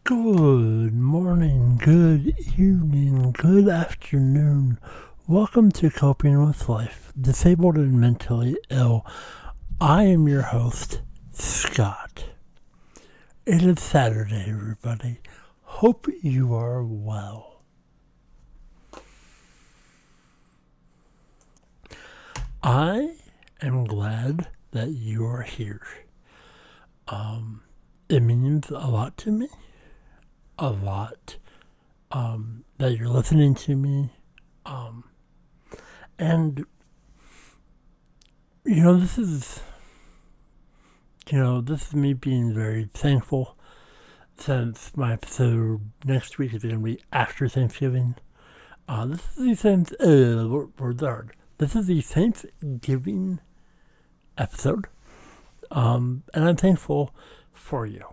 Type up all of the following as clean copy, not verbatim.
Good morning, good evening, good afternoon. Welcome to Coping with Life, Disabled and Mentally Ill. I am your host, Scott. It is Saturday, everybody. Hope you are well. I am glad that you are here. It means a lot to me. A lot that you're listening to me, and this is me being very thankful, since my episode next week is going to be after Thanksgiving. This is the Thanksgiving episode, and I'm thankful for you.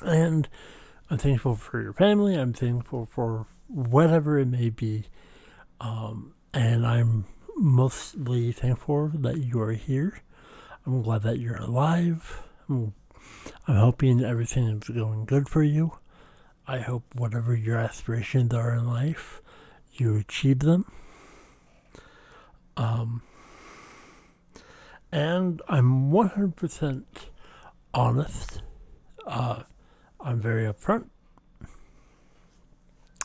And I'm thankful for your family. I'm thankful for whatever it may be. And I'm mostly thankful that you are here. I'm glad that you're alive. I'm hoping everything is going good for you. I hope whatever your aspirations are in life, you achieve them. And I'm 100% honest. I'm very upfront,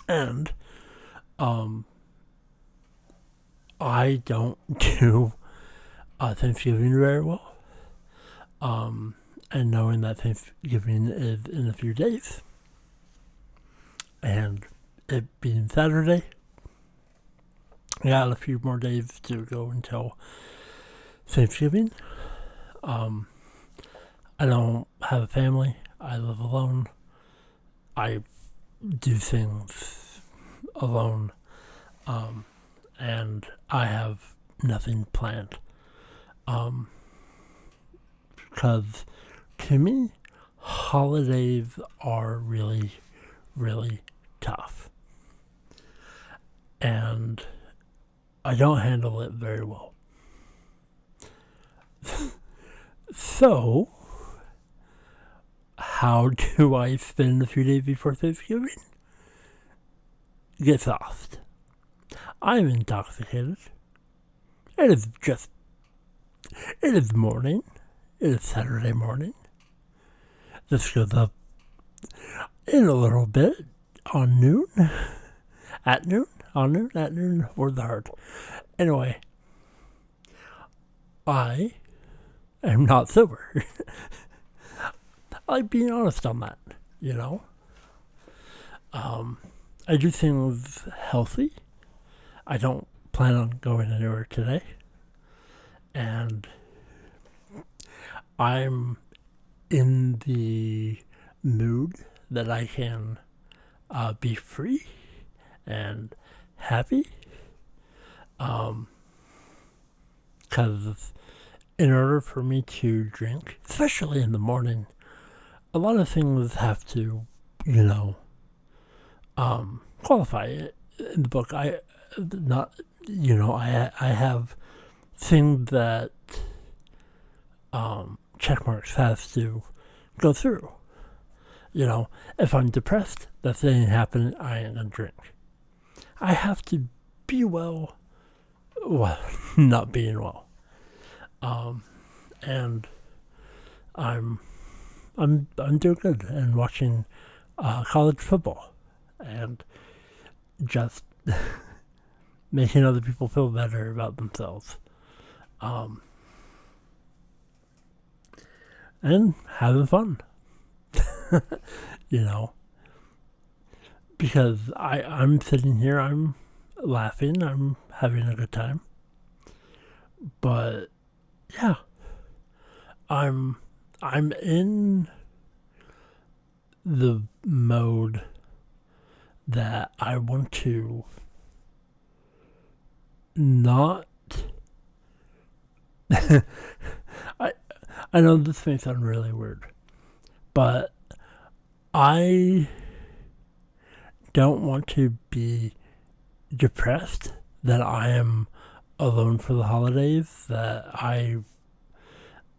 and I don't do Thanksgiving very well, and knowing that Thanksgiving is in a few days, and it being Saturday, I got a few more days to go until Thanksgiving. I don't have a family. I live alone. I do things alone. And I have nothing planned. Because to me, holidays are really, really tough. And I don't handle it very well. So, how do I spend a few days before Thanksgiving? Get sauced. I'm intoxicated. It is morning. It is Saturday morning. This goes up in a little bit on noon. At noon? Or the heart. Anyway, I am not sober. I like being honest on that, I do things healthy. I don't plan on going anywhere today. And I'm in the mood that I can be free and happy. Because in order for me to drink, especially in the morning, a lot of things have to, qualify it. In the book, I have things that checkmarks has to go through. If I'm depressed, that's ain't happening. I ain't gonna drink. I have to be well, not being well. And I'm doing good and watching college football and just making other people feel better about themselves. And having fun. Because I'm sitting here, I'm laughing, I'm having a good time. But yeah, I'm in the mode that I want to not I know this may sound really weird, but I don't want to be depressed that I am alone for the holidays, that I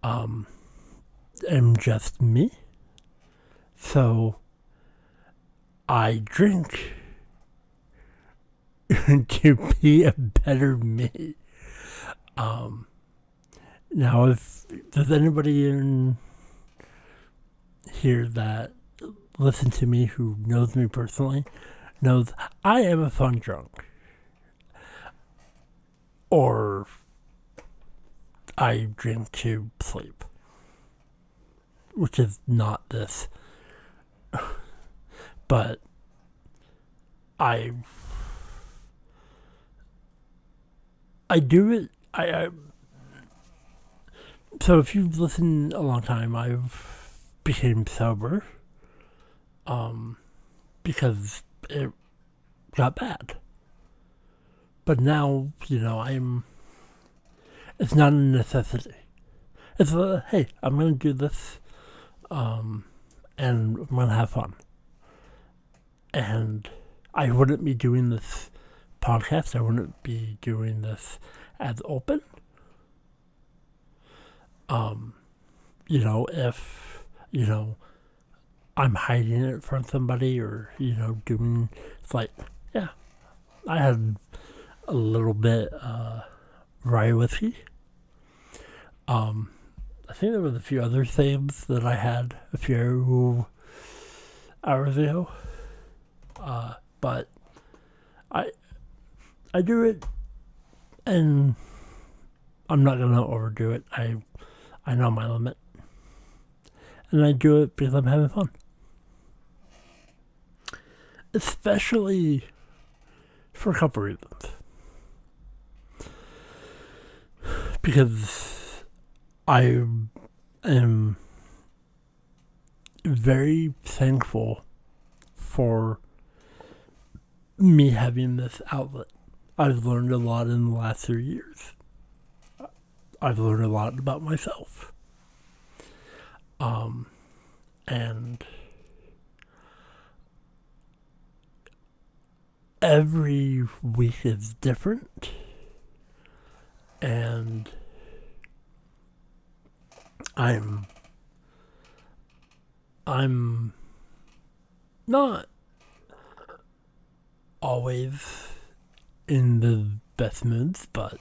am just me. So I drink to be a better me. Now, if there's anybody in here that listens to me who knows me personally, knows I am a fun drunk. Or I drink to sleep. Which is not this. But I do it. So if you've listened a long time, I've became sober. Because it got bad. But now, it's not a necessity. It's hey, I'm going to do this, and I'm going to have fun. And I wouldn't be doing this podcast, I wouldn't be doing this as open. If, I'm hiding it from somebody or, doing, it's like, yeah, I had a little bit, rye whiskey. I think there was a few other things that I had a few hours ago. But I do it, and I'm not gonna overdo it. I know my limit, and I do it because I'm having fun. Especially for a couple reasons. Because I am very thankful for me having this outlet. I've learned a lot in the last 3 years. I've learned a lot about myself. And every week is different. And I'm not always in the best moods, but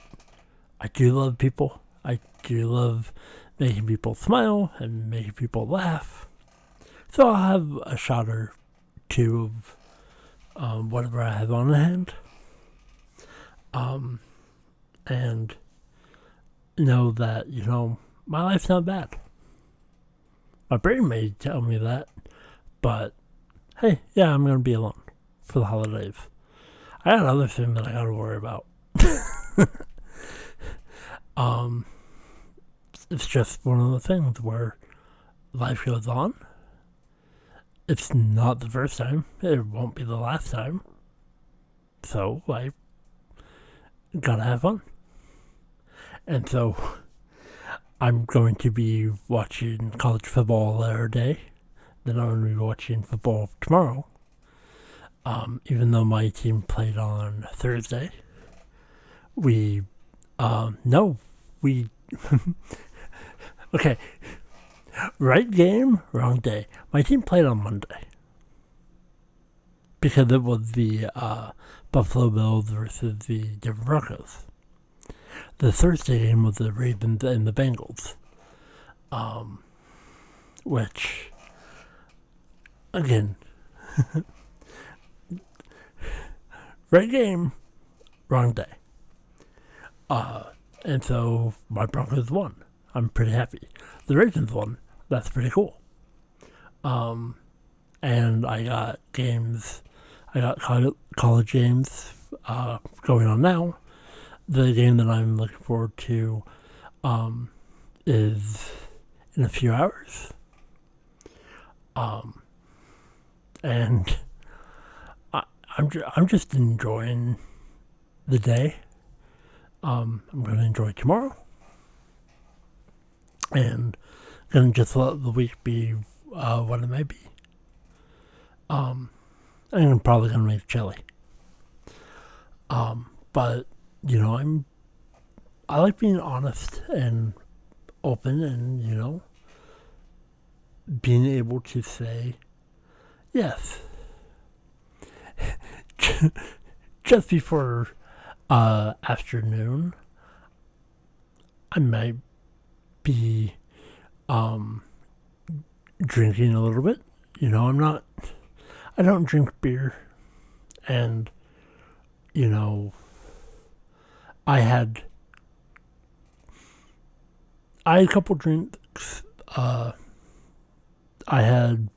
I do love people. I do love making people smile and making people laugh. So I'll have a shot or two of whatever I have on hand. And know that, my life's not bad. My brain may tell me that, but hey, yeah, I'm going to be alone for the holidays. I got other things that I got to worry about. It's just one of the things where life goes on. It's not the first time. It won't be the last time. So, I gotta have fun. And so, I'm going to be watching college football every day. Then I'm going to be watching football tomorrow. Even though my team played on Thursday. Okay. Right game, wrong day. My team played on Monday. Because it was the Buffalo Bills versus the Denver Broncos. The Thursday game was the Ravens and the Bengals. Which, again, right game, wrong day. And so my Broncos won. I'm pretty happy. The Ravens won. That's pretty cool. And I got college games going on now. The game that I'm looking forward to is in a few hours. And I'm just enjoying the day. I'm going to enjoy tomorrow. And going to just let the week be what it may be. I'm probably going to make chili. But, I like being honest and open and, being able to say Yes. Just before afternoon, I might be drinking a little bit. I don't drink beer. And, I had a couple drinks. I had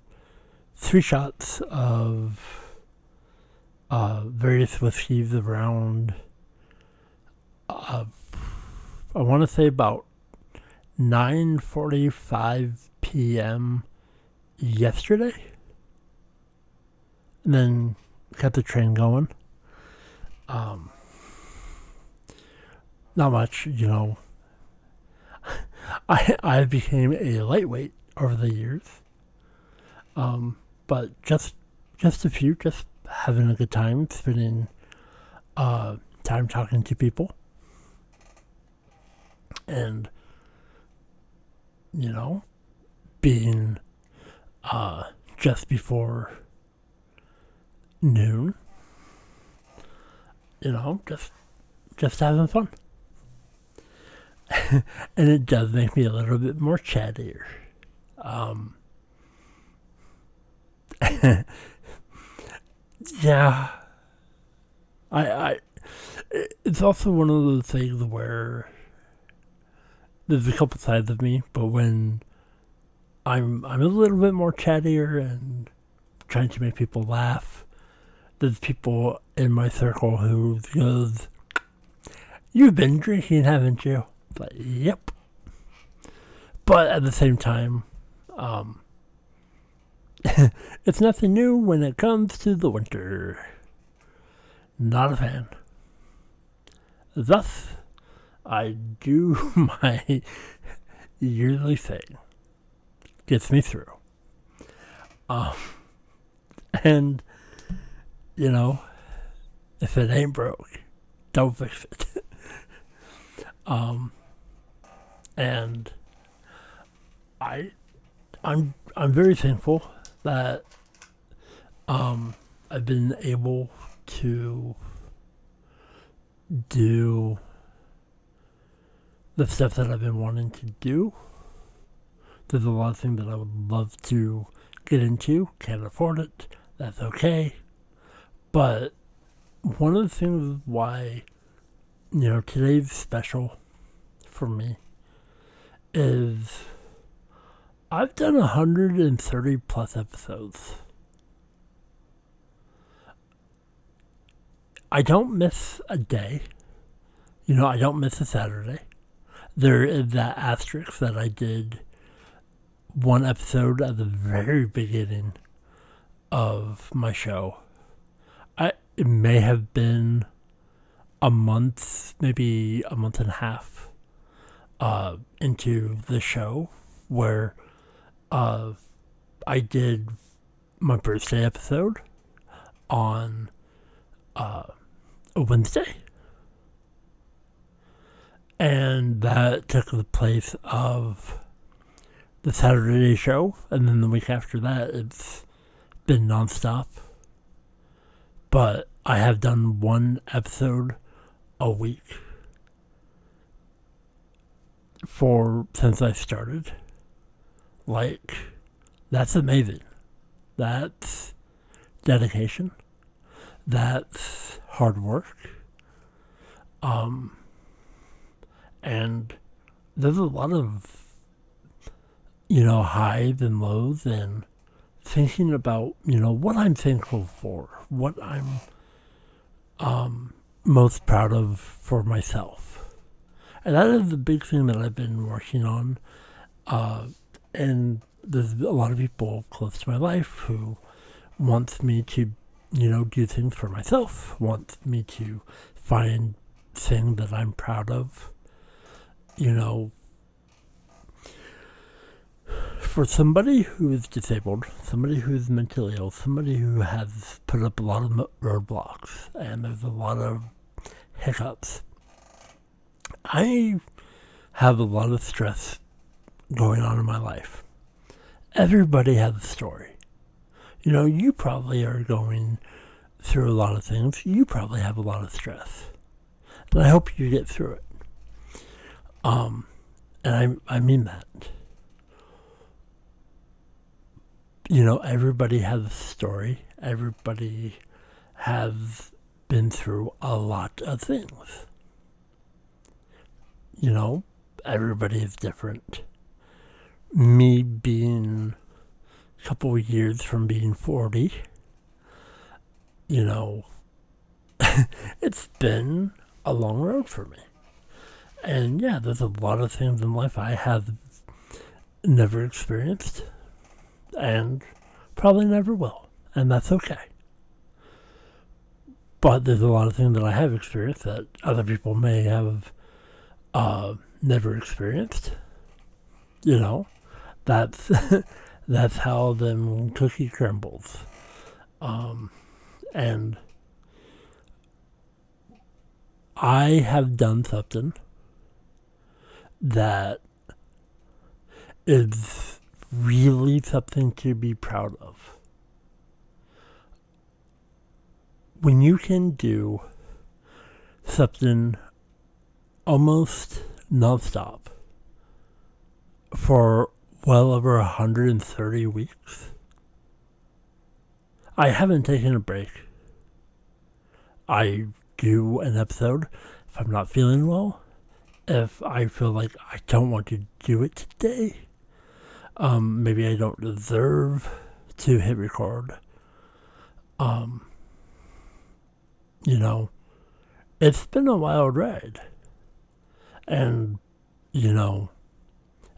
3 shots of various whiskeys around, I want to say about 9:45 p.m. yesterday. And then got the train going. Not much, I became a lightweight over the years. But just a few, just having a good time, spending time talking to people. And, being just before noon, just having fun. And it does make me a little bit more chattier. Yeah. It's also one of those things where there's a couple sides of me, but when I'm a little bit more chattier and trying to make people laugh, there's people in my circle who goes, "You've been drinking, haven't you?" It's like, yep. But at the same time, it's nothing new when it comes to the winter. Not a fan. Thus, I do my yearly thing. Gets me through. And, if it ain't broke, don't fix it. And I'm very thankful that I've been able to do the stuff that I've been wanting to do. There's a lot of things that I would love to get into. Can't afford it. That's okay. But one of the things why, today's special for me is I've done 130 plus episodes. I don't miss a day. I don't miss a Saturday. There is that asterisk that I did one episode at the very beginning of my show. It may have been a month, maybe a month and a half into the show where I did my birthday episode on a Wednesday. And that took the place of the Saturday show. And then the week after that, it's been nonstop. But I have done one episode a week since I started. That's amazing. That's dedication. That's hard work. And there's a lot of, highs and lows, and thinking about, what I'm thankful for, what I'm most proud of for myself. And that is the big thing that I've been working on. And there's a lot of people close to my life who wants me to, do things for myself, wants me to find things that I'm proud of. For somebody who is disabled, somebody who is mentally ill, somebody who has put up a lot of roadblocks, and there's a lot of hiccups, I have a lot of stress going on in my life. Everybody has a story. You probably are going through a lot of things. You probably have a lot of stress. And I hope you get through it. And I mean that. Everybody has a story. Everybody has been through a lot of things. Everybody is different. Me being a couple of years from being 40, it's been a long road for me. And yeah, there's a lot of things in life I have never experienced and probably never will. And that's okay. But there's a lot of things that I have experienced that other people may have never experienced. That's that's how them cookie crumbles. And I have done something that is really something to be proud of. When you can do something almost nonstop for well over 130 weeks. I haven't taken a break. I do an episode if I'm not feeling well. If I feel like I don't want to do it today. Maybe I don't deserve to hit record. It's been a wild ride. And,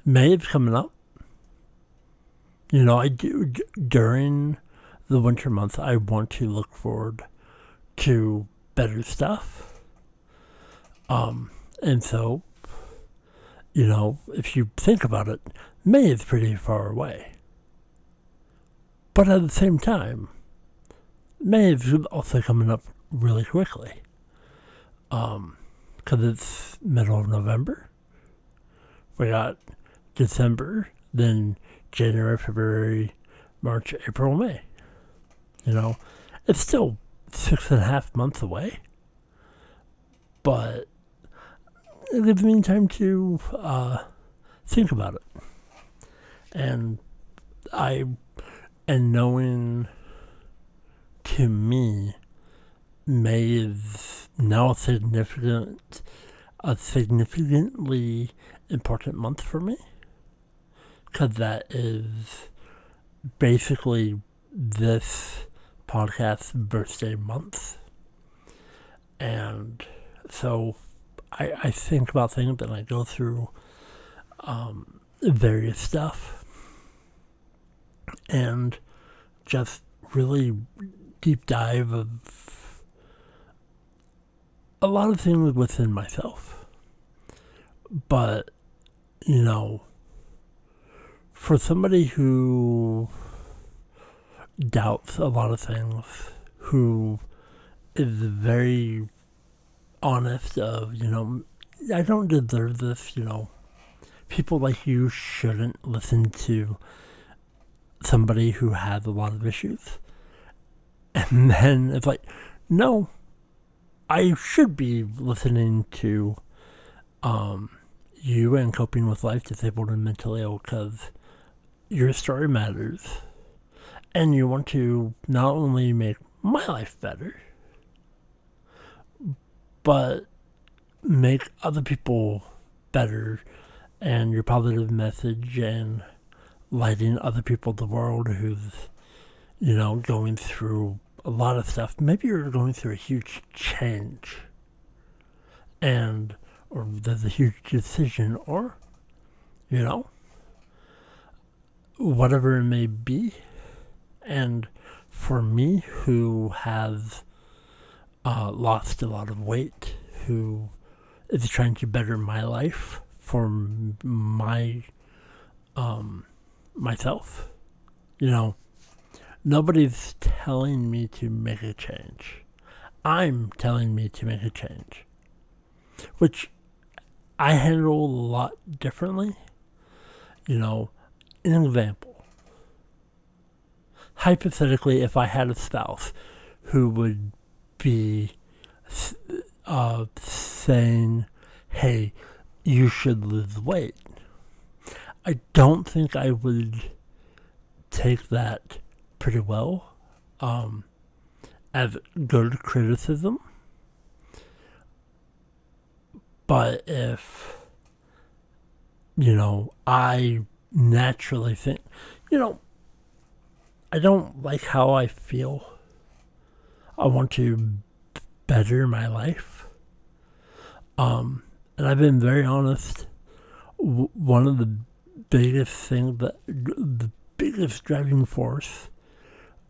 May is coming up. I do, during the winter months, I want to look forward to better stuff. And so, if you think about it, May is pretty far away. But at the same time, May is also coming up really quickly. Because it's middle of November. We got December, then January, February, March, April, May. It's still 6.5 months away. But it gives me time to think about it. And knowing, to me, May is now a significantly important month for me. Because that is basically this podcast's birthday month. And so I think about things and I go through various stuff and just really deep dive of a lot of things within myself. But, for somebody who doubts a lot of things, who is very honest of, I don't deserve this, people like you shouldn't listen to somebody who has a lot of issues. And then it's like, no, I should be listening to you and Coping with Life, Disabled and Mentally Ill, because your story matters. And you want to not only make my life better, but make other people better, and your positive message and lighting other people in the world who's, going through a lot of stuff. Maybe you're going through a huge change, or there's a huge decision, or, whatever it may be. And for me, who has lost a lot of weight, who is trying to better my life for my myself, nobody's telling me to make a change. I'm telling me to make a change, which I handle a lot differently. An example. hypothetically, if I had a spouse who would be saying, hey, you should lose weight, I don't think I would take that pretty well as good criticism. But if, I naturally think, I don't like how I feel. I want to better my life. And I've been very honest. One of the biggest the biggest driving force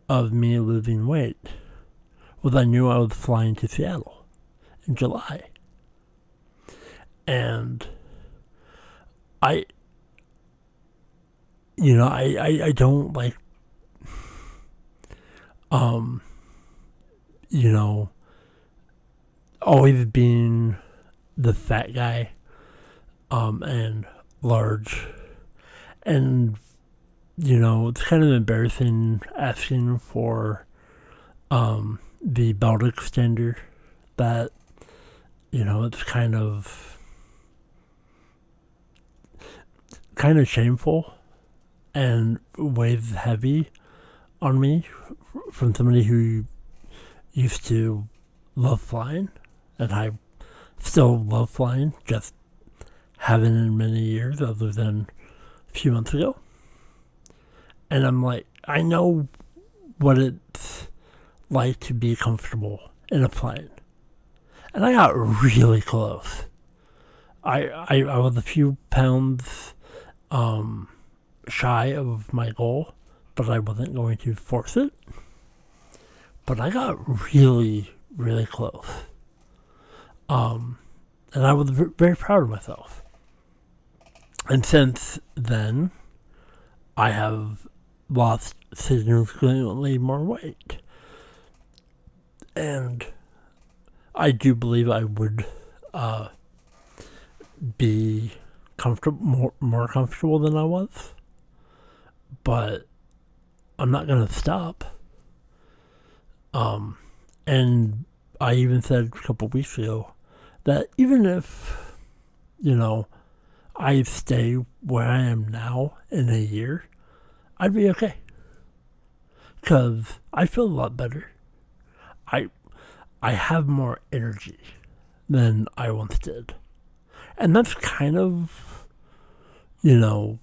of me losing weight was I knew I was flying to Seattle in July. And I don't like, always being the fat guy, and large. And, it's kind of embarrassing asking for, the belt extender that, it's kind of shameful and weighs heavy on me from somebody who used to love flying, and I still love flying, just haven't in many years other than a few months ago. And I'm like, I know what it's like to be comfortable in a plane. And I got really close. I was a few pounds shy of my goal, but I wasn't going to force it. But I got really, really close. And I was very proud of myself. And since then, I have lost significantly more weight. And I do believe I would be more comfortable than I was. But I'm not going to stop. And I even said a couple weeks ago that even if, I stay where I am now in a year, I'd be okay. Because I feel a lot better. I have more energy than I once did. And that's kind of, me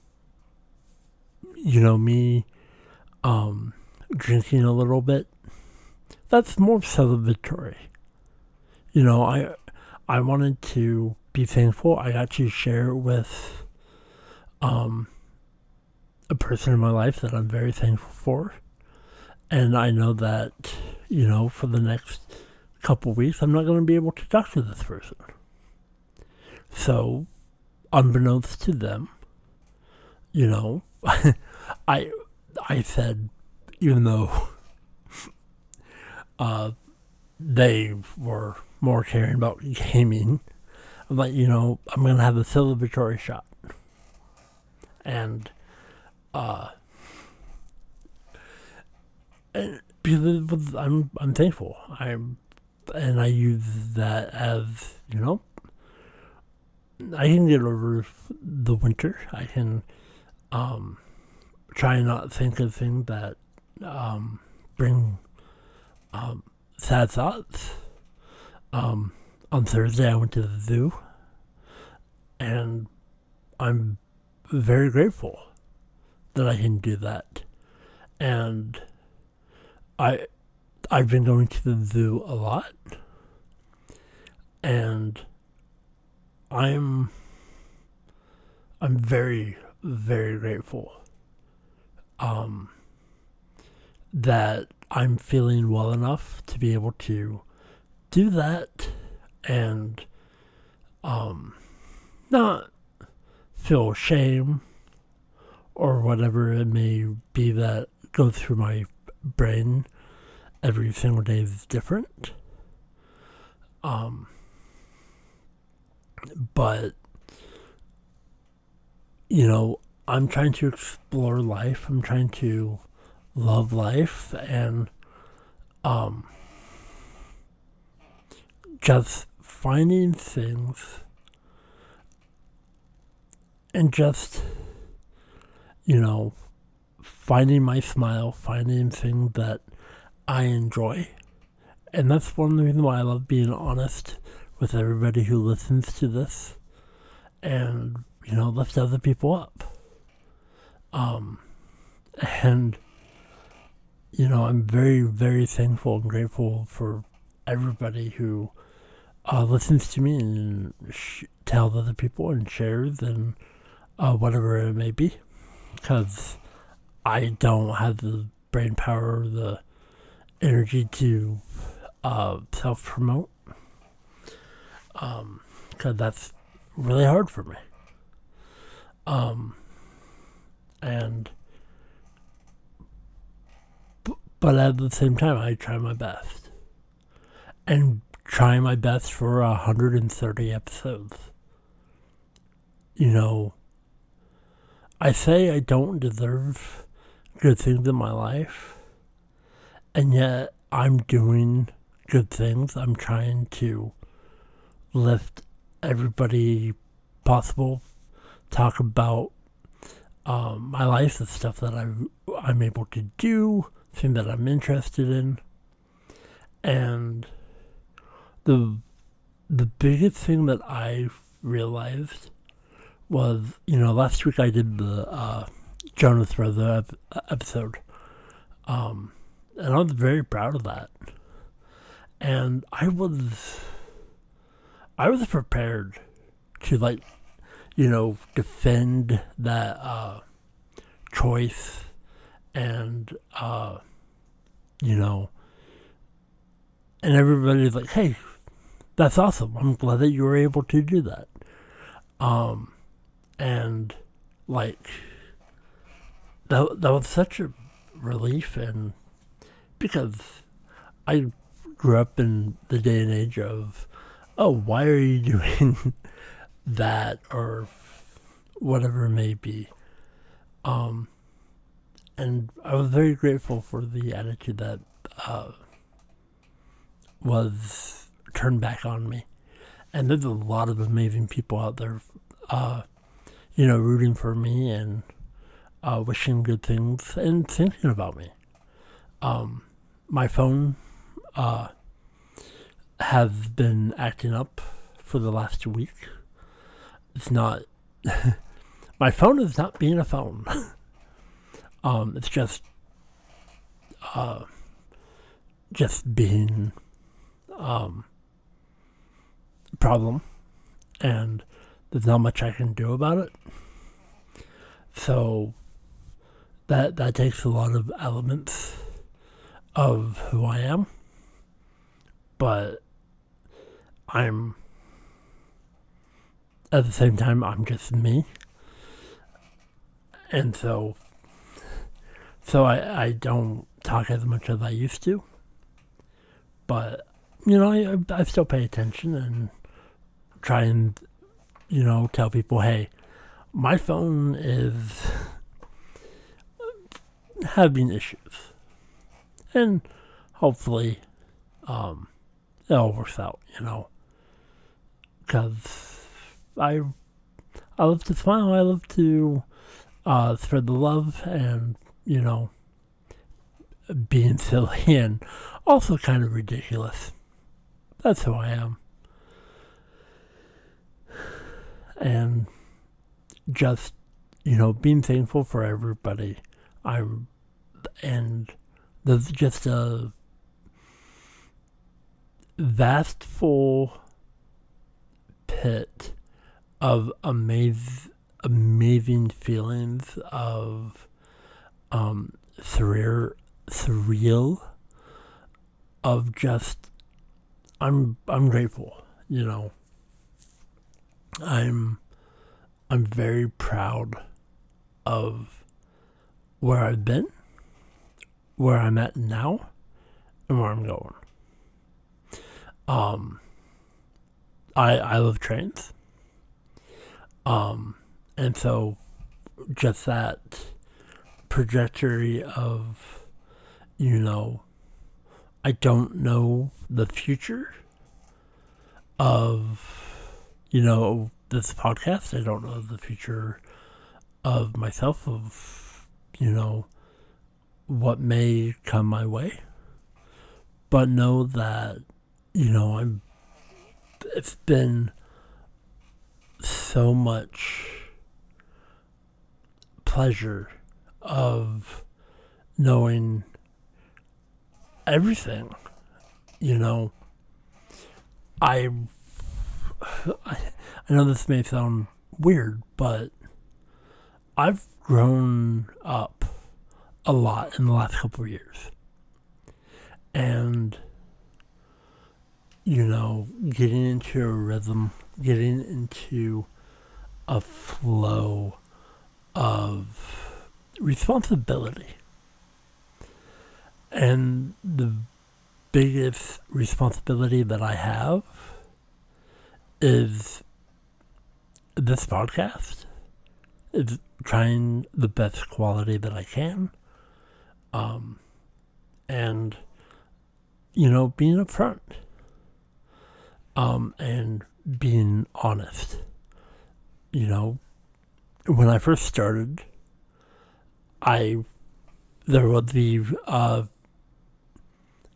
drinking a little bit. That's more celebratory. I wanted to be thankful. I got to share with a person in my life that I'm very thankful for. And I know that, for the next couple weeks, I'm not going to be able to talk to this person. So, unbeknownst to them, I said, even though they were more caring about gaming, I'm like, I'm going to have a celebratory shot. And because I'm thankful. And I use that as, I can get over the winter. I can try and not think of things that bring sad thoughts. On Thursday, I went to the zoo, and I'm very grateful that I can do that. And I've been going to the zoo a lot, and I'm very, very grateful that I'm feeling well enough to be able to do that and not feel shame or whatever it may be that goes through my brain. Every single day is different. But, I'm trying to explore life. I'm trying to love life and just finding things and just, finding my smile, finding things that I enjoy. And that's one reason why I love being honest with everybody who listens to this and, lift other people up. And, I'm very, very thankful and grateful for everybody who listens to me and tells other people and shares and whatever it may be. Because I don't have the brain power, the energy to self-promote. Because that's really hard for me. But at the same time, I try my best. And trying my best for 130 episodes. I say I don't deserve good things in my life, and yet I'm doing good things. I'm trying to lift everybody possible, talk about my life, the stuff that I'm able to do, things that I'm interested in, and the biggest thing that I realized was, last week I did the Jonas Brother episode, and I was very proud of that. And I was prepared to defend that choice, and and everybody's like, hey, that's awesome. I'm glad that you were able to do that. And that was such a relief, and because I grew up in the day and age of, oh, why are you doing that, or whatever it may be. And I was very grateful for the attitude that was turned back on me. And there's a lot of amazing people out there, rooting for me and wishing good things and thinking about me. My phone has been acting up for the last week. It's not... my phone is not being a phone. It's just being a problem, and there's not much I can do about it. So that takes a lot of elements of who I am, but at the same time, I'm just me. And so I don't talk as much as I used to, but I still pay attention and try and tell people, hey, my phone is having issues, and hopefully it all works out, because I love to smile, I love to spread the love, and being silly and also kind of ridiculous. That's who I am. And just, being thankful for everybody. And there's just a vastful pit of amazing feelings of surreal of just I'm grateful, I'm very proud of where I've been, where I'm at now, and where I'm going. I love trains. And so just that trajectory of you know, I don't know the future of, this podcast. I don't know the future of myself, of, what may come my way. But know that, it's been so much pleasure of knowing everything. I know this may sound weird, but I've grown up a lot in the last couple of years. And, getting into a rhythm, getting into a flow of responsibility. And the biggest responsibility that I have is this podcast. It's trying the best quality that I can. And, being upfront. And being honest. When I first started, there would be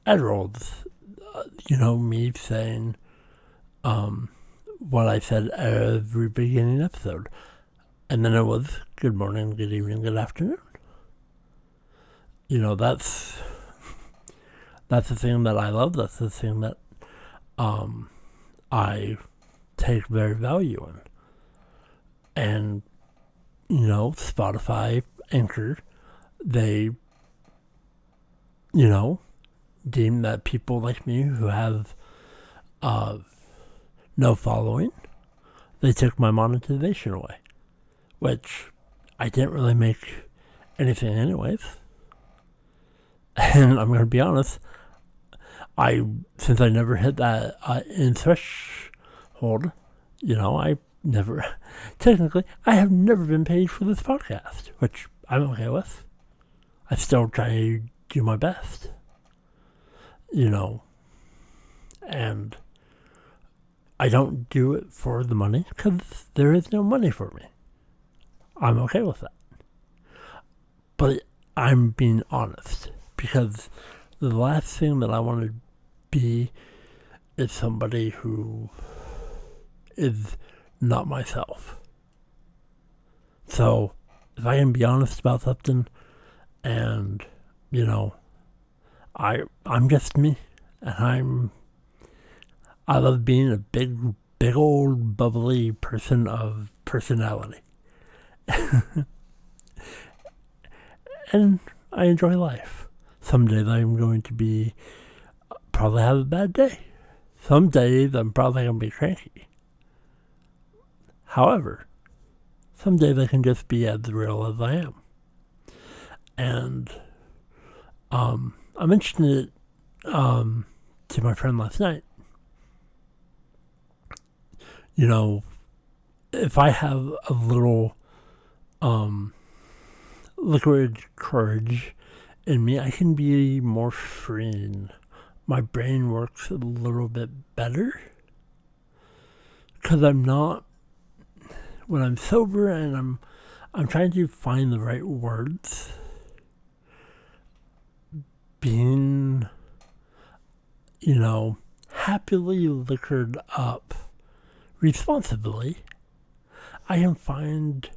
ad-rolls, me saying what I said every beginning episode. And then it was good morning, good evening, good afternoon. That's the thing that I love. That's the thing that I take very value in. And, Spotify, Anchor, they, deem that people like me who have no following, they took my monetization away. Which I didn't really make anything anyways. And I'm going to be honest, since I never hit that in threshold, I have never been paid for this podcast, which I'm okay with. I still try to do my best, and I don't do it for the money because there is no money for me. I'm okay with that. But I'm being honest because the last thing that I want to be is somebody who is not myself. So if I can be honest about something and, I'm just me, and I love being a big old bubbly person of personality. And I enjoy life. Some days I'm going to probably have a bad day. Some days I'm probably going to be cranky. However, some days I can just be as real as I am. And I mentioned it to my friend last night. If I have a little liquid courage in me, I can be more freeing. My brain works a little bit better because I'm not, when I'm sober and I'm trying to find the right words, being, happily liquored up responsibly, I can find,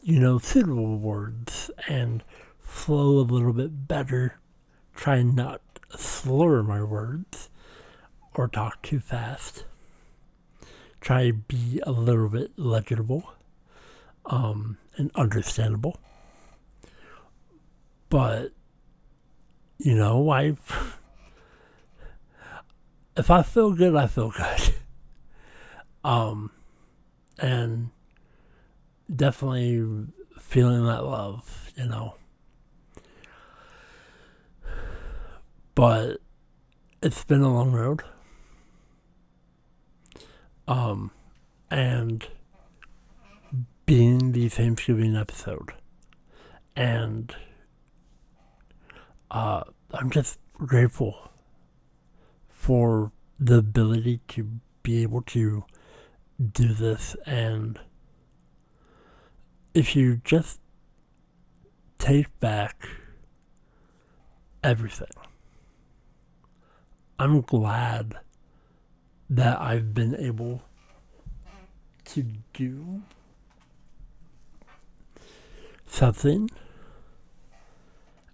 suitable words and flow a little bit better, try not to slur my words or talk too fast, try to be a little bit legible and understandable. But, if I feel good, I feel good. And definitely feeling that love, But it's been a long road. And being the Thanksgiving episode. And I'm just grateful for the ability to be able to do this. And if you just take back everything, I'm glad that I've been able to do something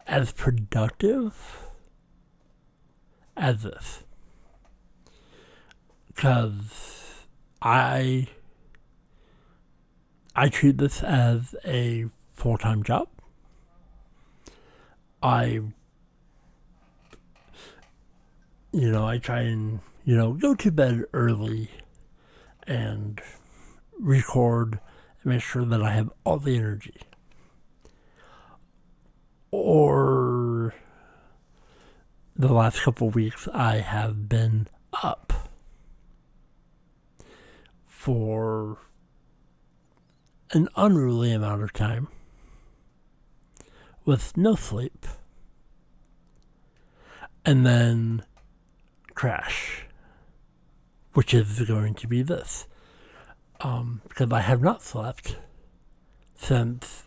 as productive as this. Because I treat this as a full-time job. I try and, go to bed early and record and make sure that I have all the energy. Or the last couple weeks I have been up for an unruly amount of time with no sleep, and then crash, which is going to be this, because I have not slept since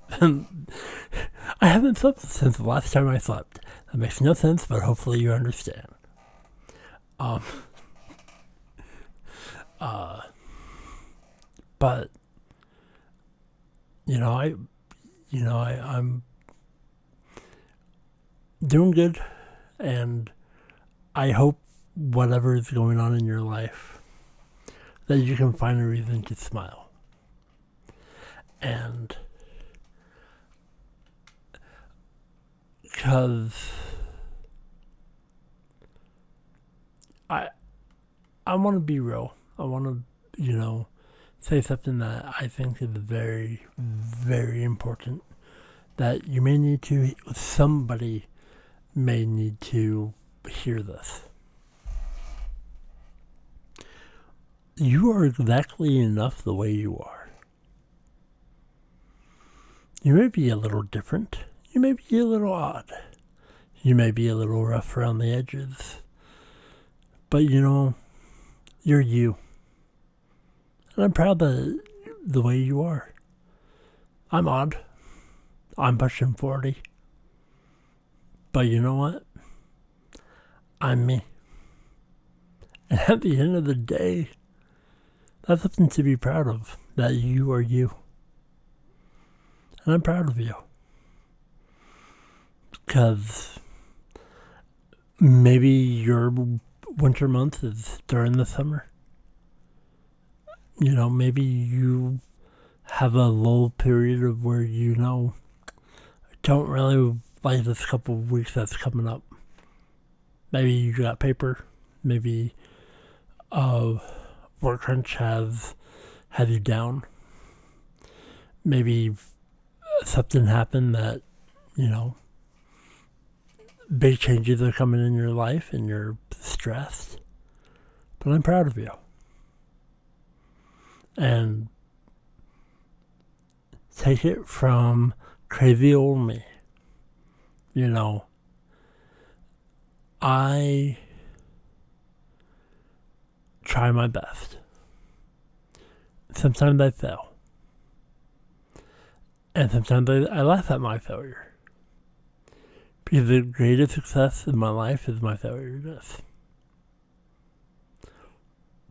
I haven't slept since the last time I slept. That makes no sense, but hopefully you understand. But I'm doing good, and I hope whatever is going on in your life, that you can find a reason to smile. And because I want to be real. I want to, say something that I think is very, very important, that you may need to, somebody may need to hear this. You are exactly enough the way you are. You may be a little different. You may be a little odd. You may be a little rough around the edges. But you're you. And I'm proud of the way you are. I'm odd. I'm pushing 40. But you know what? I'm me. And at the end of the day, that's something to be proud of, that you are you. And I'm proud of you. Because maybe your winter month is during the summer. Maybe you have a lull period of where don't really like this couple of weeks that's coming up. Maybe you got paper. Maybe work crunch has you down. Maybe something happened that, big changes are coming in your life and you're stressed. But I'm proud of you. And take it from crazy old me. I try my best. Sometimes I fail. And sometimes I laugh at my failure. Because the greatest success in my life is my failure-ness.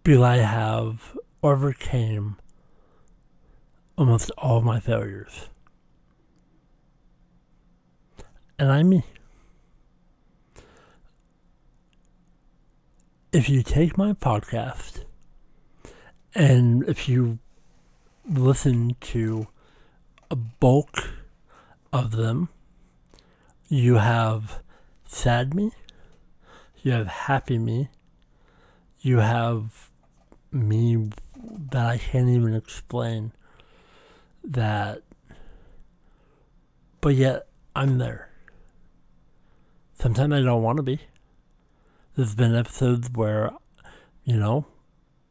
Because I have overcame almost all of my failures. And I'm me. If you take my podcast and if you listen to a bulk of them, you have sad me, you have happy me, you have me that I can't even explain, but yet I'm there. Sometimes I don't want to be. There's been episodes where,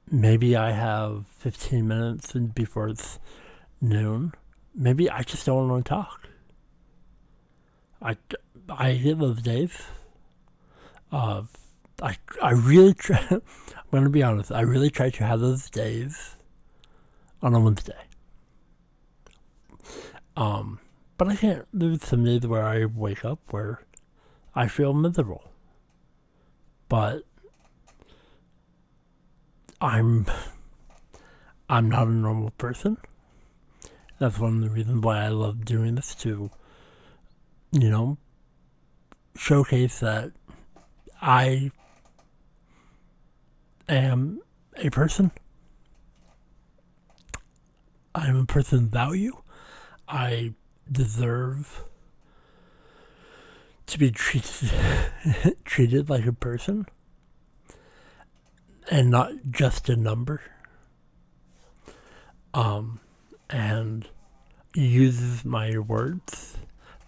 maybe I have 15 minutes before it's noon. Maybe I just don't want to talk. I get those days. Uh, I really try. I'm going to be honest. I really try to have those days on a Wednesday. But I can't. There's some days where I wake up where I feel miserable. But I'm not a normal person. That's one of the reasons why I love doing this, to, showcase that I am a person. I am a person of value. I deserve to be treated like a person and not just a number. And uses my words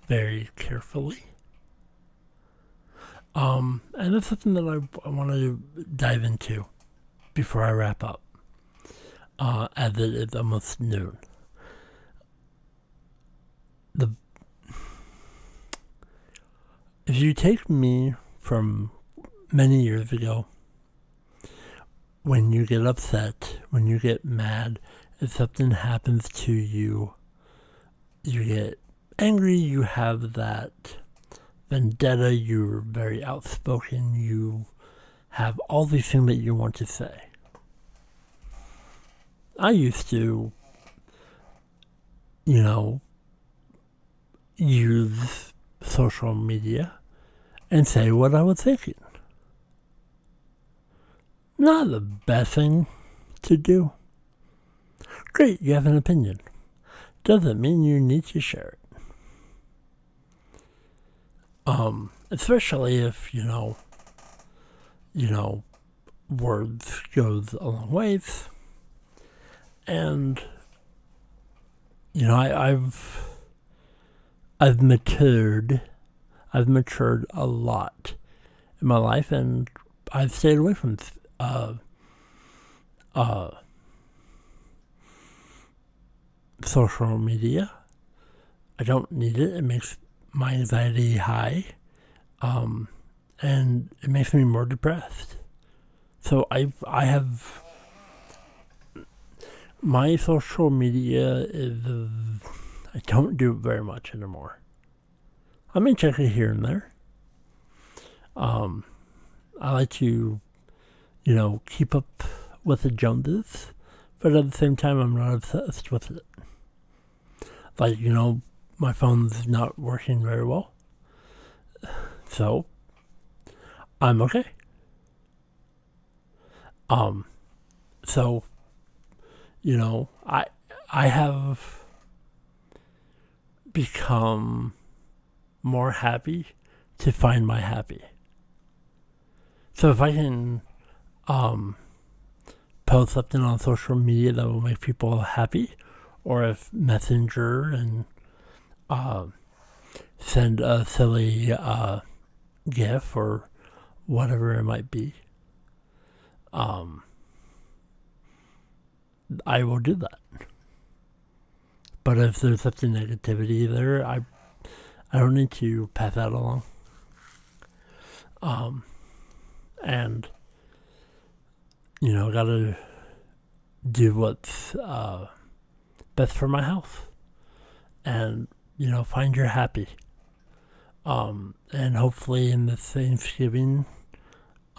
very carefully. And that's something that I want to dive into before I wrap up, as it is almost noon. If you take me from many years ago, when you get upset, when you get mad, if something happens to you, you get angry, you have that vendetta, you're very outspoken, you have all these things that you want to say. I used to, use social media and say what I was thinking. Not the best thing to do. Great, you have an opinion. Doesn't mean you need to share it. Especially if, words goes a long ways. And, I've matured a lot in my life, and I've stayed away from social media. I don't need it. It makes my anxiety high, and it makes me more depressed. So I have my social media is, I don't do it very much anymore. I may check it here and there. I like to, keep up with the Joneses, but at the same time, I'm not obsessed with it. Like, my phone's not working very well, so I'm okay. So, I have become more happy to find my happy. So if I can post something on social media that will make people happy, or if Messenger and send a silly GIF or whatever it might be, I will do that. But if there's something negativity there, I don't need to pass that along. And gotta do what's best for my health, and find your happy. And hopefully in this Thanksgiving,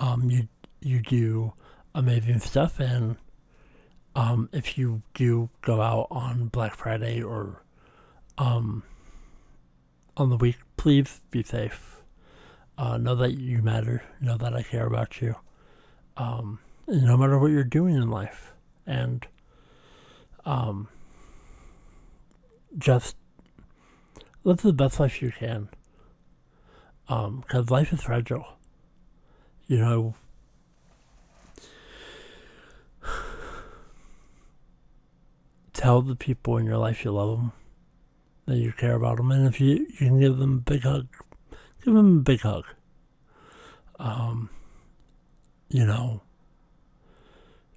you do amazing stuff, and if you do go out on Black Friday or on the week, please be safe. Know that you matter. Know that I care about you. No matter what you're doing in life, and just live the best life you can. Because life is fragile. Tell the people in your life you love them, that you care about them, and if you can give them a big hug, give them a big hug.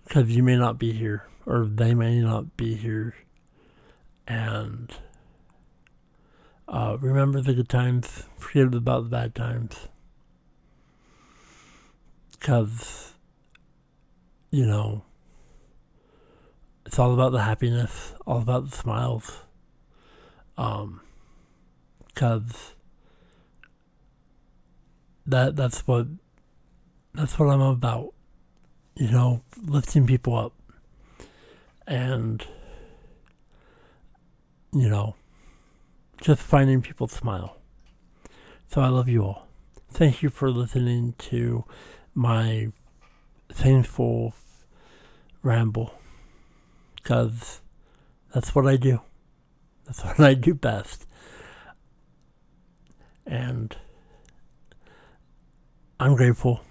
Because you may not be here, or they may not be here, and Remember the good times, forget about the bad times. Because, it's all about the happiness, all about the smiles. Because that's what I'm about. Lifting people up. And, just finding people smile. So I love you all. Thank you for listening to my thankful ramble. Because that's what I do. That's what I do best. And I'm grateful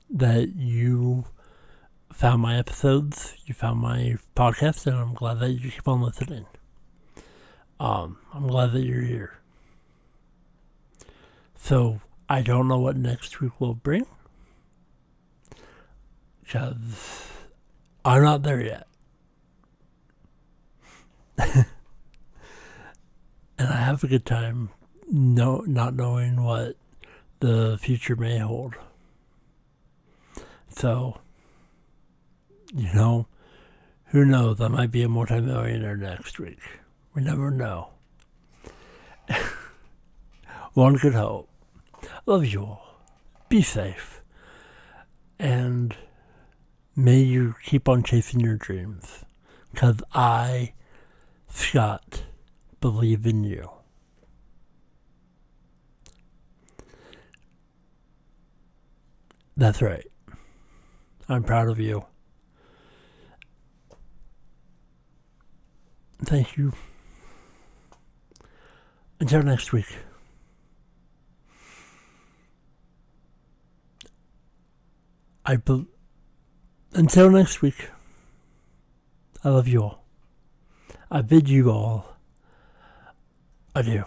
that you found my episodes, you found my podcast, and I'm glad that you keep on listening. I'm glad that you're here. So, I don't know what next week will bring, because I'm not there yet. And I have a good time not knowing what the future may hold. So, who knows? I might be a multimillionaire next week. We never know. One could hope. Love you all. Be safe. And may you keep on chasing your dreams. Because I, Scott, believe in you. That's right. I'm proud of you. Thank you. Until next week. Until next week. I love you all. I bid you all adieu.